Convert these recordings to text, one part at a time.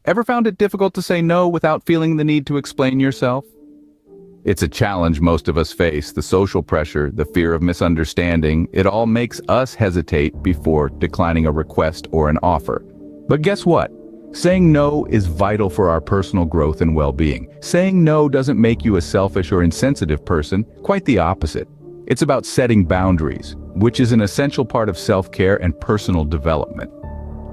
Ever found it difficult to say no without feeling the need to explain yourself? It's a challenge most of us face. The social pressure, the fear of misunderstanding, it all makes us hesitate before declining a request or an offer. But guess what? Saying no is vital for our personal growth and well-being. Saying no doesn't make you a selfish or insensitive person, quite the opposite. It's about setting boundaries, which is an essential part of self-care and personal development.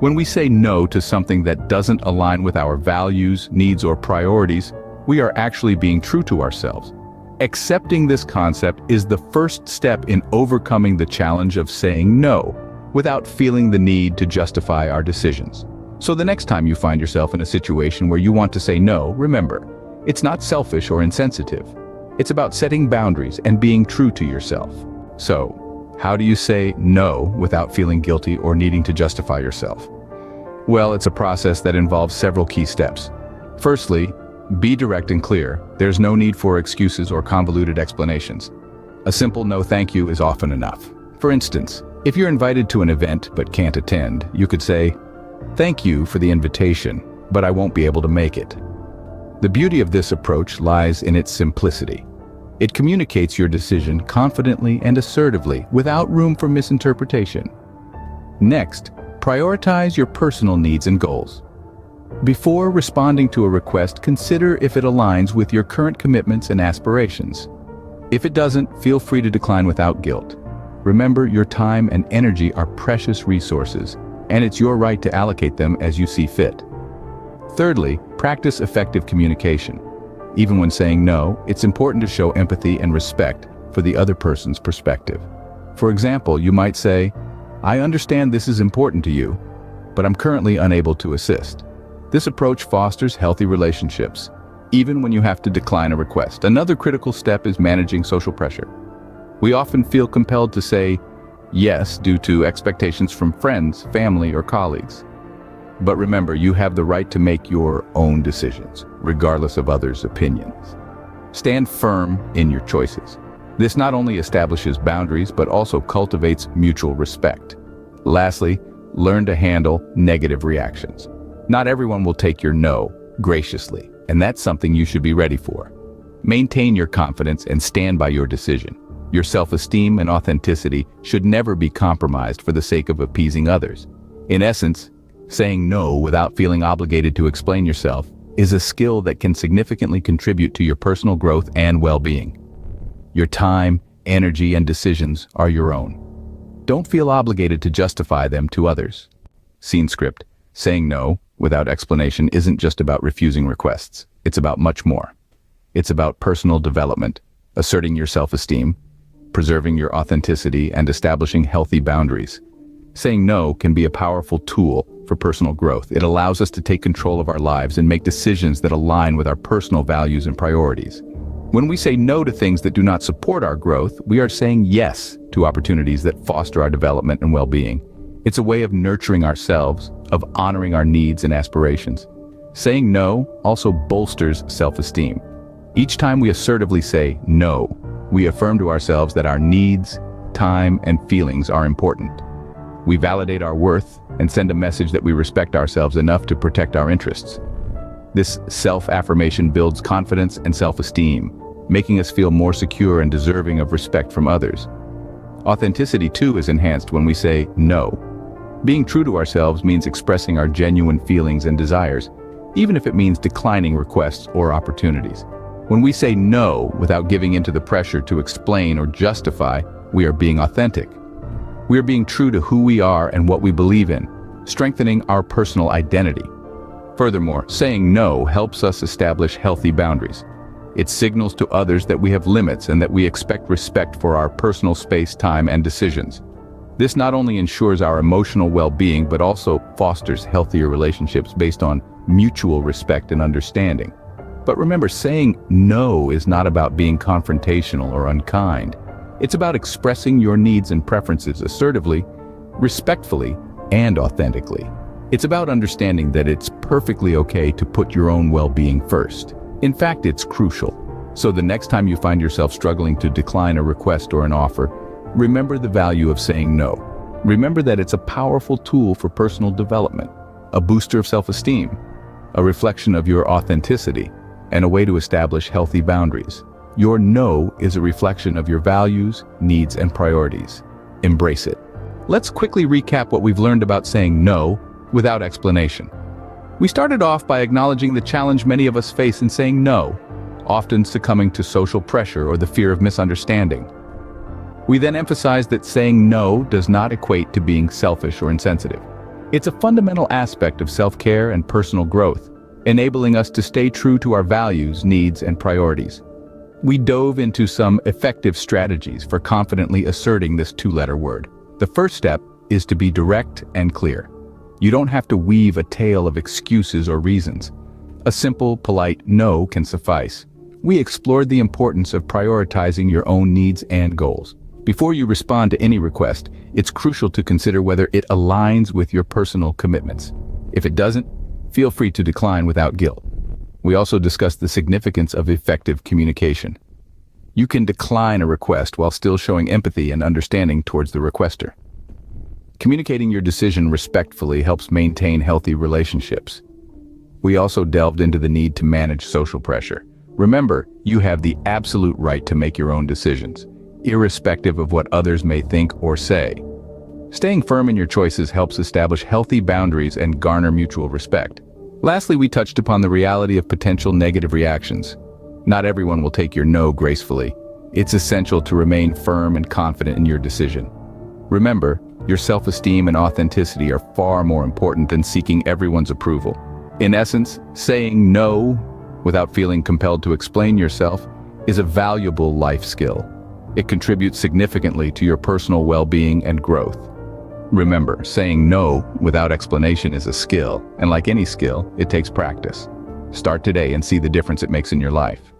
When we say no to something that doesn't align with our values, needs, or priorities, we are actually being true to ourselves. Accepting this concept is the first step in overcoming the challenge of saying no, without feeling the need to justify our decisions. So the next time you find yourself in a situation where you want to say no, remember, it's not selfish or insensitive. It's about setting boundaries and being true to yourself. So, how do you say no without feeling guilty or needing to justify yourself? Well, it's a process that involves several key steps. Firstly, be direct and clear. There's no need for excuses or convoluted explanations. A simple no thank you is often enough. For instance, if you're invited to an event but can't attend, you could say, "Thank you for the invitation, but I won't be able to make it." The beauty of this approach lies in its simplicity. It communicates your decision confidently and assertively, without room for misinterpretation. Next, prioritize your personal needs and goals. Before responding to a request, consider if it aligns with your current commitments and aspirations. If it doesn't, feel free to decline without guilt. Remember, your time and energy are precious resources, and it's your right to allocate them as you see fit. Thirdly, practice effective communication. Even when saying no, it's important to show empathy and respect for the other person's perspective. For example, you might say, "I understand this is important to you, but I'm currently unable to assist." This approach fosters healthy relationships, even when you have to decline a request. Another critical step is managing social pressure. We often feel compelled to say yes due to expectations from friends, family, or colleagues. But remember, you have the right to make your own decisions, regardless of others' opinions. Stand firm in your choices. This not only establishes boundaries, but also cultivates mutual respect. Lastly, learn to handle negative reactions. Not everyone will take your no graciously, and that's something you should be ready for. Maintain your confidence and stand by your decision. Your self-esteem and authenticity should never be compromised for the sake of appeasing others. In essence, saying no without feeling obligated to explain yourself is a skill that can significantly contribute to your personal growth and well-being. Your time, energy, and decisions are your own. Don't feel obligated to justify them to others. Scene script. Saying no without explanation isn't just about refusing requests. It's about much more. It's about personal development, asserting your self-esteem, preserving your authenticity, and establishing healthy boundaries. Saying no can be a powerful tool for personal growth. It allows us to take control of our lives and make decisions that align with our personal values and priorities. When we say no to things that do not support our growth, we are saying yes to opportunities that foster our development and well-being. It's a way of nurturing ourselves, of honoring our needs and aspirations. Saying no also bolsters self-esteem. Each time we assertively say no, we affirm to ourselves that our needs, time, and feelings are important. We validate our worth and send a message that we respect ourselves enough to protect our interests. This self-affirmation builds confidence and self-esteem, making us feel more secure and deserving of respect from others. Authenticity, too, is enhanced when we say no. Being true to ourselves means expressing our genuine feelings and desires, even if it means declining requests or opportunities. When we say no without giving into the pressure to explain or justify, we are being authentic. We are being true to who we are and what we believe in, strengthening our personal identity. Furthermore, saying no helps us establish healthy boundaries. It signals to others that we have limits and that we expect respect for our personal space, time, and decisions. This not only ensures our emotional well-being, but also fosters healthier relationships based on mutual respect and understanding. But remember, saying no is not about being confrontational or unkind. It's about expressing your needs and preferences assertively, respectfully, and authentically. It's about understanding that it's perfectly okay to put your own well-being first. In fact, it's crucial. So the next time you find yourself struggling to decline a request or an offer, remember the value of saying no. Remember that it's a powerful tool for personal development, a booster of self-esteem, a reflection of your authenticity, and a way to establish healthy boundaries. Your no is a reflection of your values, needs, and priorities. Embrace it. Let's quickly recap what we've learned about saying no without explanation. We started off by acknowledging the challenge many of us face in saying no, often succumbing to social pressure or the fear of misunderstanding. We then emphasized that saying no does not equate to being selfish or insensitive. It's a fundamental aspect of self-care and personal growth, enabling us to stay true to our values, needs, and priorities. We dove into some effective strategies for confidently asserting this two-letter word. The first step is to be direct and clear. You don't have to weave a tale of excuses or reasons. A simple, polite no can suffice. We explored the importance of prioritizing your own needs and goals. Before you respond to any request, it's crucial to consider whether it aligns with your personal commitments. If it doesn't, feel free to decline without guilt. We also discussed the significance of effective communication. You can decline a request while still showing empathy and understanding towards the requester. Communicating your decision respectfully helps maintain healthy relationships. We also delved into the need to manage social pressure. Remember, you have the absolute right to make your own decisions, irrespective of what others may think or say. Staying firm in your choices helps establish healthy boundaries and garner mutual respect. Lastly, we touched upon the reality of potential negative reactions. Not everyone will take your no gracefully. It's essential to remain firm and confident in your decision. Remember, your self-esteem and authenticity are far more important than seeking everyone's approval. In essence, saying no without feeling compelled to explain yourself is a valuable life skill. It contributes significantly to your personal well-being and growth. Remember, saying no without explanation is a skill, and like any skill, it takes practice. Start today and see the difference it makes in your life.